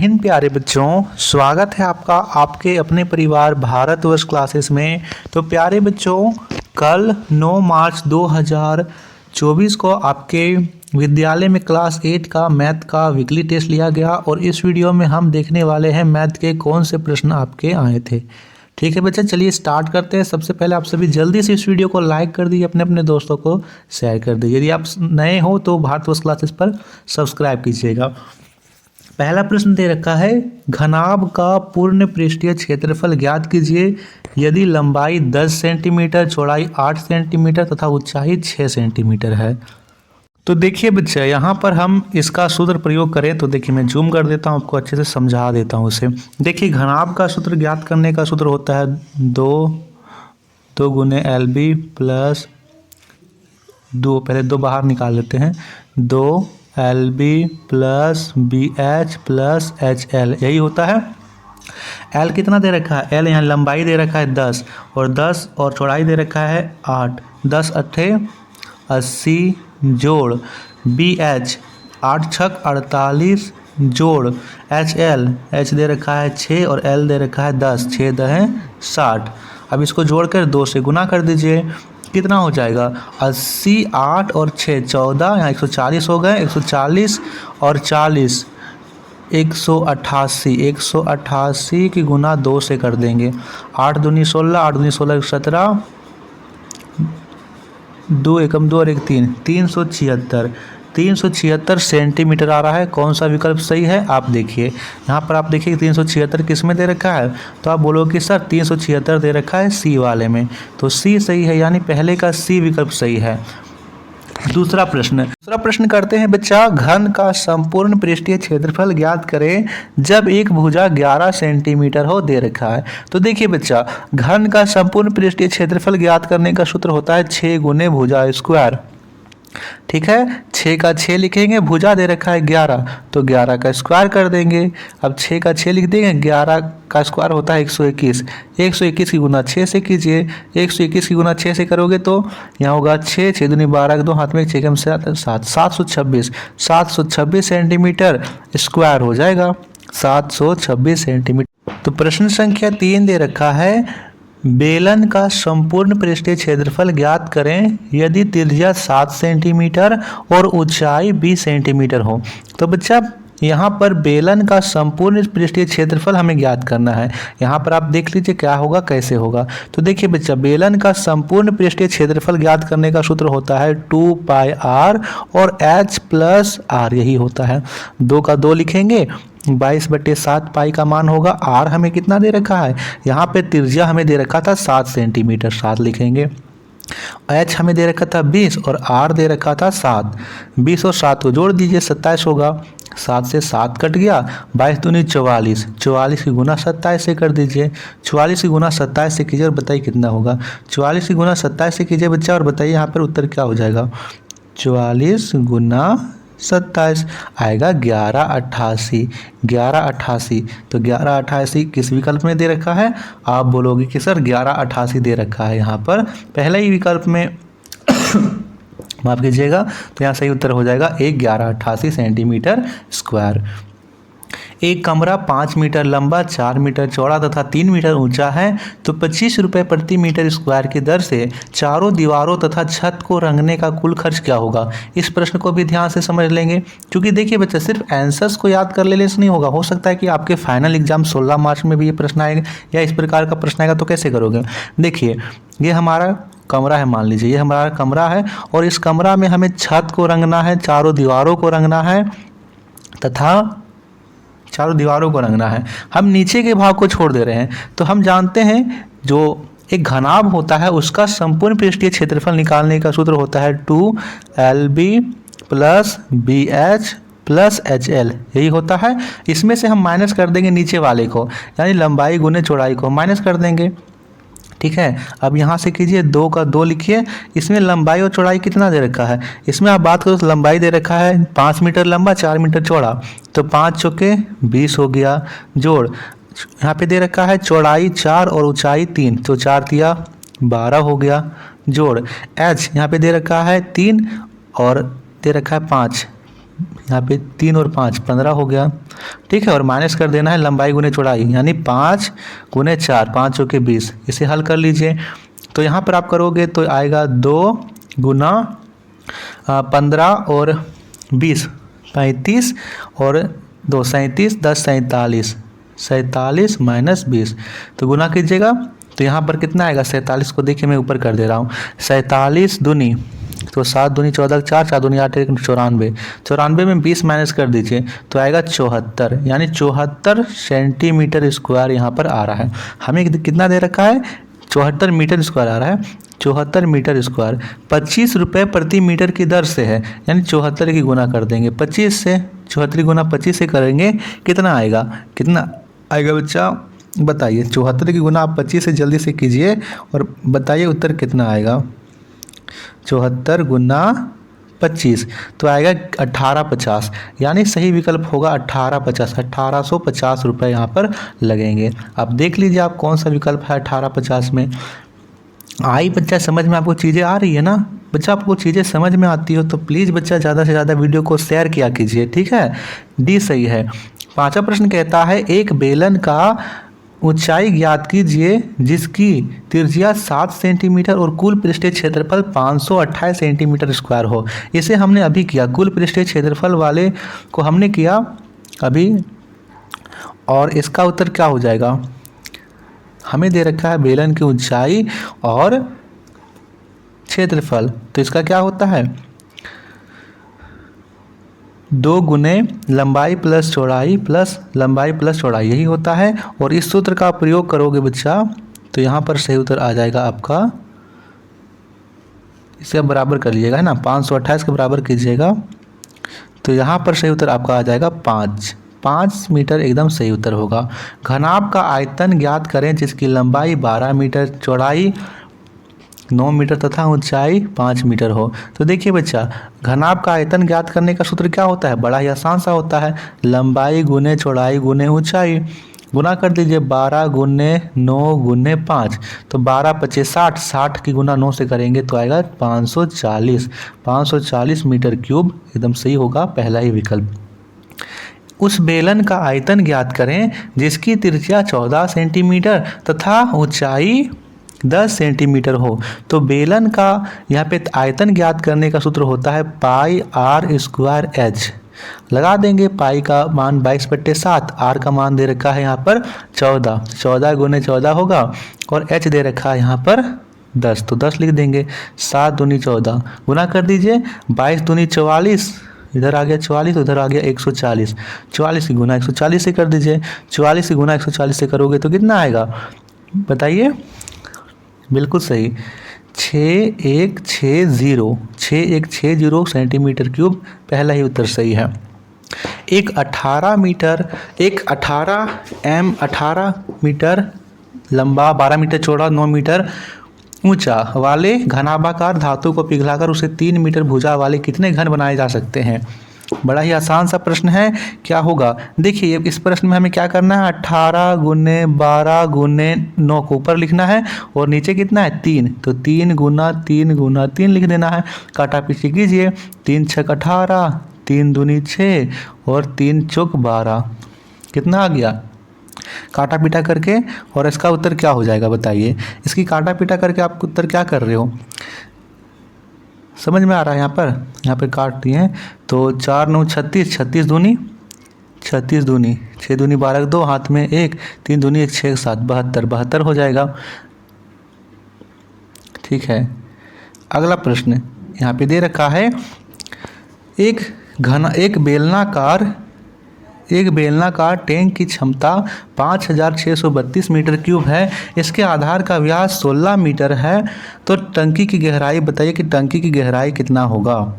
हिंद प्यारे बच्चों, स्वागत है आपका आपके अपने परिवार भारतवर्ष क्लासेस में। तो प्यारे बच्चों, कल 9 मार्च 2024 को आपके विद्यालय में क्लास 8 का मैथ का वीकली टेस्ट लिया गया और इस वीडियो में हम देखने वाले हैं मैथ के कौन से प्रश्न आपके आए थे। ठीक है बच्चा, चलिए स्टार्ट करते हैं। सबसे पहले आप सभी जल्दी से इस वीडियो को लाइक कर दीजिए, अपने अपने दोस्तों को शेयर कर दीजिए। यदि आप नए हो तो भारतवर्ष क्लासेस पर सब्सक्राइब कीजिएगा। पहला प्रश्न दे रखा है, घनाभ का पूर्ण पृष्ठीय क्षेत्रफल ज्ञात कीजिए यदि लंबाई 10 सेंटीमीटर, चौड़ाई 8 सेंटीमीटर तथा ऊंचाई 6 सेंटीमीटर है। तो देखिए बच्चा, यहाँ पर हम इसका सूत्र प्रयोग करें तो देखिए मैं जूम कर देता हूँ, आपको अच्छे से समझा देता हूँ उसे। देखिए घनाभ का सूत्र ज्ञात करने का सूत्र होता है 2 गुने LB प्लस 2, पहले 2 बाहर निकाल लेते हैं, 2 LB plus BH plus HL, यही होता है। L कितना दे रखा है? L यहाँ लंबाई दे रखा है 10 और चौड़ाई दे रखा है 8, 10 अट्ठे 80 जोड़ BH 8 छक 48 जोड़ HL, H दे रखा है 6 और L दे रखा है 10, 6 दहें 60। अब इसको जोड़कर 2 से गुना कर दीजिए, कितना हो जाएगा? 80, 8 और 6 14, यहाँ 140 हो गए, 140 और 40 188, 188 की गुना 2 से कर देंगे, 8 दूनी 16, 8 दूनी 16 17, 2 एकम 2 और 1 3, 376 सेंटीमीटर आ रहा है। कौन सा विकल्प सही है? आप देखिए यहाँ पर, आप देखिए 376 किस में दे रखा है, तो आप बोलोगे सर 376 दे रखा है सी वाले में, तो सी सही है, यानी पहले का सी विकल्प सही है। दूसरा प्रश्न करते हैं बच्चा, घन का संपूर्ण पृष्ठीय क्षेत्रफल ज्ञात करें जब एक भुजा 11 सेंटीमीटर हो, दे रखा है। तो देखिए बच्चा, घन का संपूर्ण पृष्ठीय क्षेत्रफल ज्ञात करने का सूत्र होता है 6 गुने भुजा स्क्वायर। ठीक है, 6 का 6 लिखेंगे, भुजा दे रखा है 11 तो 11 का स्क्वायर कर देंगे। अब 6 का 6 लिख देंगे, 11 का स्क्वायर होता है 121, 121 की गुना 6 से कीजिए, 121 की गुना 6 से करोगे तो यहाँ होगा 6, 6 दूनी 12 के 2 हाथ में 6 कम 7, 726 सेंटीमीटर स्क्वायर हो जाएगा, 726 सेंटीमीटर। तो प्रश्न संख्या 3 दे रखा है, बेलन का संपूर्ण पृष्ठीय क्षेत्रफल ज्ञात करें यदि त्रिज्या 7 सेंटीमीटर और ऊंचाई 20 सेंटीमीटर हो। तो बच्चा यहाँ पर बेलन का संपूर्ण पृष्ठीय क्षेत्रफल हमें ज्ञात करना है। यहाँ पर आप देख लीजिए क्या होगा, कैसे होगा। तो देखिए बच्चा, बेलन का संपूर्ण पृष्ठीय क्षेत्रफल ज्ञात करने का सूत्र होता है 2 पाई r और h प्लस r, यही होता है। 2 का 2 लिखेंगे, 22/7 पाई का मान होगा। r हमें कितना दे रखा है? यहाँ पे त्रिज्या हमें दे रखा था 7 सेंटीमीटर, 7 लिखेंगे। h हमें दे रखा था 20 और r दे रखा था 7, 20 और 7 को जोड़ दीजिए 27 होगा, 7 से 7 कट गया, 22 दूनी 44, 44 की गुना 27 से कर दीजिए, 44 की गुना 27 से कीजिए और बताइए कितना होगा। 44 की गुना 27 से कीजिए बच्चा और बताइए यहाँ पर उत्तर क्या हो जाएगा। 44 गुना 27 आएगा 1188, 1188। तो 1188 किस विकल्प में दे रखा है? आप बोलोगे कि सर 1188 दे रखा है यहाँ पर पहले ही विकल्प में माफ कीजिएगा, तो यहाँ सही उत्तर हो जाएगा 1188 सेंटीमीटर स्क्वायर। एक कमरा 5 मीटर लंबा, 4 मीटर चौड़ा तथा 3 मीटर ऊंचा है तो 25 रुपये प्रति मीटर स्क्वायर की दर से चारों दीवारों तथा छत को रंगने का कुल खर्च क्या होगा? इस प्रश्न को भी ध्यान से समझ लेंगे, क्योंकि देखिए बच्चा, सिर्फ आंसर्स को याद कर लेने से नहीं होगा। हो सकता है कि आपके फाइनल एग्जाम 16 मार्च में भी ये प्रश्न आएगा या इस प्रकार का प्रश्न आएगा, तो कैसे करोगे? देखिए ये हमारा कमरा है, मान लीजिए ये हमारा कमरा है और इस कमरा में हमें छत को रंगना है, चारों दीवारों को रंगना है तथा चारों दीवारों को रंगना है। हम नीचे के भाग को छोड़ दे रहे हैं। तो हम जानते हैं जो एक घनाभ होता है उसका संपूर्ण पृष्ठीय क्षेत्रफल निकालने का सूत्र होता है 2 LB plus BH plus HL, यही होता है। इसमें से हम माइनस कर देंगे नीचे वाले को, यानी लंबाई गुने चौड़ाई को माइनस कर देंगे। ठीक है, अब यहाँ से कीजिए, 2 का 2 लिखिए। इसमें लंबाई और चौड़ाई कितना दे रखा है? इसमें आप बात करो तो लंबाई दे रखा है 5 मीटर लंबा, 4 मीटर चौड़ा, तो 5 चौके 20 हो गया, जोड़ यहाँ पे दे रखा है चौड़ाई 4 और ऊंचाई 3, तो 4 तिया 12 हो गया, जोड़ h यहाँ पे दे रखा है 3 और दे रखा है 5, यहाँ पे 3 और 5 15 हो गया, ठीक है। और माइनस कर देना है लंबाई गुने चौड़ाई, यानी 5 गुने 4, 5 चौके 20। इसे हल कर लीजिए। तो यहाँ पर आप करोगे तो आएगा 2 गुना 15 और 20 35 और 2 37 10 47 47 माइनस 20, तो गुना कीजिएगा तो यहाँ पर कितना आएगा 47 को देखिए मैं ऊपर कर दे रहा हूँ। 47 दूनी तो 7 दूनी 14 4 4 दूनी 8 94, 94 में 20 माइनस कर दीजिए तो आएगा 74, यानी 74 सेंटीमीटर स्क्वायर यहाँ पर आ रहा है। हमें कितना दे रखा है 74 मीटर स्क्वायर आ रहा है, 74 मीटर स्क्वायर 25 रुपये प्रति मीटर की दर से है, यानी 74 की गुना कर देंगे 25 से, 74 गुना 25 से करेंगे कितना आएगा, कितना आएगा बच्चा बताइए। 74 की गुना आप 25 से जल्दी से कीजिए और बताइए उत्तर कितना आएगा। 74 गुना 25 तो आएगा 1850, यानी सही विकल्प होगा 1850, 1850 रुपये यहाँ पर लगेंगे। अब देख लीजिए आप कौन सा विकल्प है 1850 में। आई बच्चा समझ में, आपको चीज़ें आ रही है ना बच्चा, आपको चीज़ें समझ में आती हो तो प्लीज़ बच्चा ज़्यादा से ज़्यादा वीडियो को शेयर किया कीजिए, ठीक है। डी सही है। पांचवा प्रश्न कहता है एक बेलन का ऊंचाई ज्ञात कीजिए जिसकी त्रिज्या 7 सेंटीमीटर और कुल पृष्ठीय क्षेत्रफल 528 सेंटीमीटर स्क्वायर हो। इसे हमने अभी किया, कुल पृष्ठीय क्षेत्रफल वाले को हमने किया अभी, और इसका उत्तर क्या हो जाएगा। हमें दे रखा है बेलन की ऊंचाई और क्षेत्रफल, तो इसका क्या होता है 2 गुने लंबाई प्लस चौड़ाई प्लस लंबाई प्लस चौड़ाई, यही होता है। और इस सूत्र का प्रयोग करोगे बच्चा तो यहाँ पर सही उत्तर आ जाएगा आपका, इसे बराबर कर लीजिएगा है ना, 528 के बराबर कीजिएगा तो यहाँ पर सही उत्तर आपका आ जाएगा 5 मीटर, एकदम सही उत्तर होगा। घनाभ का आयतन ज्ञात करें जिसकी लंबाई 12 मीटर, चौड़ाई 9 मीटर तथा ऊंचाई 5 मीटर हो। तो देखिए बच्चा घनाभ का आयतन ज्ञात करने का सूत्र क्या होता है, बड़ा ही आसान सा होता है, लंबाई गुने चौड़ाई गुने ऊंचाई, गुना कर दीजिए 12 गुने 9 गुने 5, तो 12 25 60, 60 की गुना 9 से करेंगे तो आएगा 540 मीटर क्यूब, एकदम सही होगा पहला ही विकल्प। उस बेलन का आयतन ज्ञात करें जिसकी त्रिज्या 14 सेंटीमीटर तथा ऊंचाई 10 सेंटीमीटर हो। तो बेलन का यहाँ पे आयतन ज्ञात करने का सूत्र होता है पाई आर स्क्वायर एच। लगा देंगे, पाई का मान 22/7, आर का मान दे रखा है यहाँ पर 14, 14 गुने 14 होगा और एच दे रखा है यहाँ पर 10, तो 10 लिख देंगे। 7 दूनी 14, गुना कर दीजिए 22 दूनी 44, इधर आ गया 44, उधर आ गया 140, 44 की गुना 140 से कर दीजिए, 44 की गुना 140 से करोगे तो कितना आएगा बताइए। बिल्कुल सही, 6160 सेंटीमीटर क्यूब, पहला ही उत्तर सही है। एक 18 मीटर लंबा, 12 मीटर चौड़ा, 9 मीटर ऊंचा वाले घनाभाकार धातु को पिघलाकर उसे 3 मीटर भुजा वाले कितने घन बनाए जा सकते हैं। बड़ा ही आसान सा प्रश्न है, क्या होगा देखिए इस प्रश्न में हमें क्या करना है 18 गुने 12 गुने 9 को ऊपर लिखना है और नीचे कितना है 3, तो 3 गुना 3 लिख देना है। काटा पीछे कीजिए, 3 छक 18, 3 दूनी 6 और 3 चौक 12, कितना आ गया काटा पीटा करके, और इसका उत्तर क्या हो जाएगा बताइए। इसकी काटा पीटा करके आप उत्तर क्या कर रहे हो, समझ में आ रहा है। यहाँ पर काट दिए हैं तो 4 9 36, 36 दूनी 6 दूनी 12, 2 हाथ में 1, 3 दूनी 1 6 7 72 हो जाएगा, ठीक है। अगला प्रश्न यहाँ पे दे रखा है एक बेलनाकार टैंक की क्षमता 5632 मीटर क्यूब है, इसके आधार का व्यास 16 मीटर है, तो टंकी की गहराई बताइए कि टंकी की गहराई कितना होगा।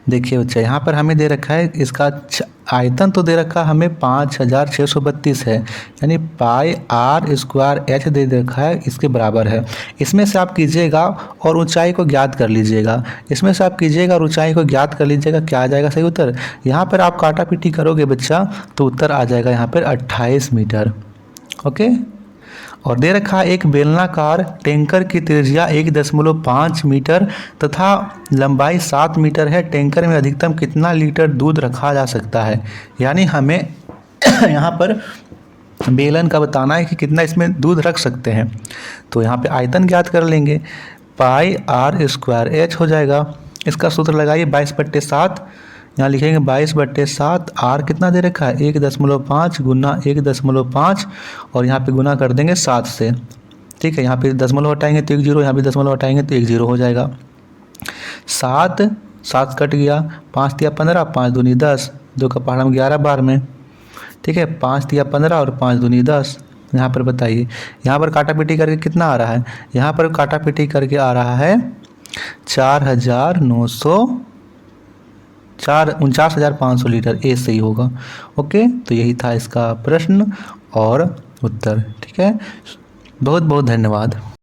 देखिए बच्चा यहाँ पर हमें दे रखा है, इसका आयतन तो दे रखा हमें 5632 है, यानी पाई आर स्क्वायर एच दे रखा है, इसके बराबर है। इसमें से आप कीजिएगा और ऊंचाई को ज्ञात कर लीजिएगा, क्या आ जाएगा सही उत्तर। यहाँ पर आप काटा पीटी करोगे बच्चा तो उत्तर आ जाएगा यहाँ पर 28 मीटर, ओके। और दे रखा है एक बेलनाकार टैंकर की त्रिज्या 1.5 मीटर तथा लंबाई 7 मीटर है। टैंकर में अधिकतम कितना लीटर दूध रखा जा सकता है। यानी हमें यहाँ पर बेलन का बताना है कि कितना इसमें दूध रख सकते हैं। तो यहाँ पे आयतन ज्ञात कर लेंगे, पाई आर स्क्वायर एच हो जाएगा। इसका सूत्र लगाइए 22/7, यहाँ लिखेंगे 22/7। आर कितना दे रखा है 1.5 गुना 1.5 और यहाँ पे गुना कर देंगे 7 से। ठीक है, यहाँ पे दशमलव हटाएंगे तो 1 0, यहाँ पे दशमलव हटाएंगे तो 1 0 हो जाएगा। 7 कट गया, 5 तिया 15, 5 दूनी 10, 2 का पहाड़ हम 11 बार में। ठीक है, 5 तिया 15 और 5 दूनी 10। यहाँ पर बताइए, यहाँ पर काटा पीटी करके कितना आ रहा है। यहाँ पर काटा पीटी करके आ रहा है 49,500 लीटर। ए सही होगा। ओके, तो यही था इसका प्रश्न और उत्तर। ठीक है, बहुत बहुत धन्यवाद।